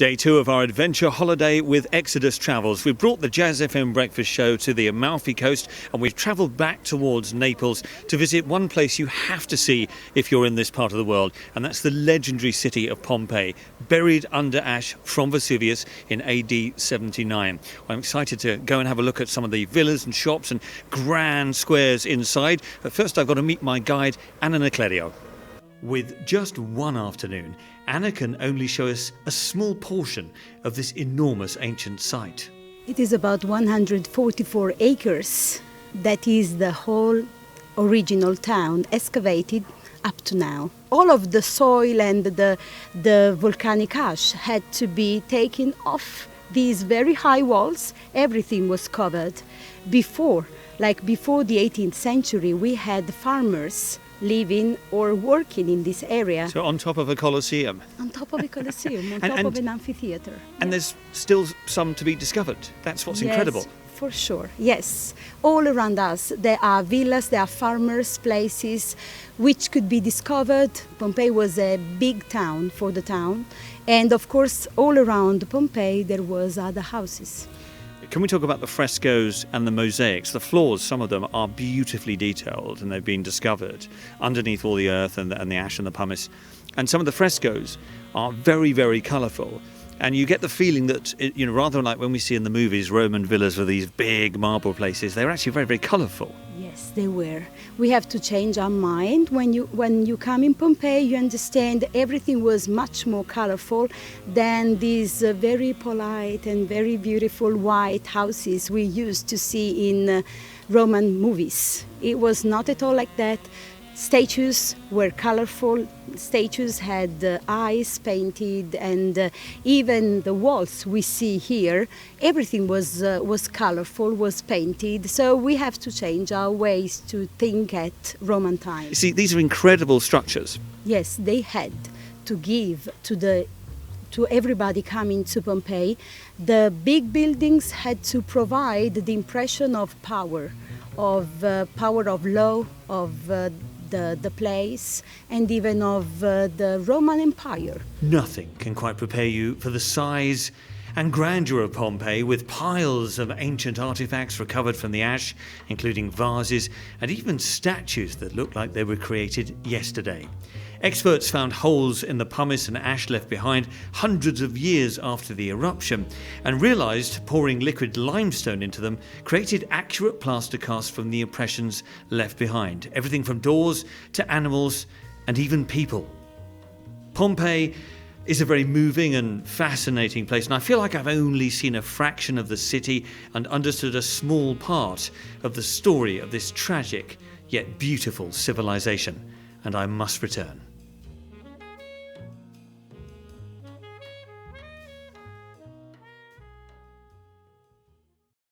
Day 2 of our adventure holiday with Exodus Travels. We've brought the Jazz FM breakfast show to the Amalfi coast and we've travelled back towards Naples to visit one place you have to see if you're in this part of the world, and that's the legendary city of Pompeii, buried under ash from Vesuvius in AD 79. I'm excited to go and have a look at some of the villas and shops and grand squares inside, but first I've got to meet my guide, Anna Niclerio. With just one afternoon, Anna can only show us a small portion of this enormous ancient site. It is about 144 acres. That is the whole original town excavated up to now. All of the soil and the volcanic ash had to be taken off these very high walls. Everything was covered. Before the 18th century, we had farmers living or working in this area. So on top of a colosseum? On top of a colosseum, on top of an amphitheatre. And there's still some to be discovered. That's what's incredible. For sure, yes. All around us there are villas, there are farmers' places which could be discovered. Pompeii was a big town for the town. And of course, all around Pompeii there was other houses. Can we talk about the frescoes and the mosaics? The floors, some of them are beautifully detailed and they've been discovered underneath all the earth and the ash and the pumice. And some of the frescoes are very, very colourful. And you get the feeling that, rather like when we see in the movies Roman villas with these big marble places, they're actually very, very colourful. Yes, they were. We have to change our mind. When you come in Pompeii, you understand everything was much more colourful than these very polite and very beautiful white houses we used to see in Roman movies. It was not at all like that. Statues were colourful. Statues had eyes painted, and even the walls we see here, everything was colourful, was painted. So we have to change our ways to think at Roman times. You see, these are incredible structures. Yes, they had to give to everybody coming to Pompeii. The big buildings had to provide the impression of power of law, of the place, and even of the Roman Empire. Nothing can quite prepare you for the size and grandeur of Pompeii, with piles of ancient artifacts recovered from the ash, including vases and even statues that look like they were created yesterday. Experts found holes in the pumice and ash left behind hundreds of years after the eruption and realised pouring liquid limestone into them created accurate plaster casts from the impressions left behind. Everything from doors to animals and even people. Pompeii is a very moving and fascinating place, and I feel like I've only seen a fraction of the city and understood a small part of the story of this tragic yet beautiful civilization, and I must return.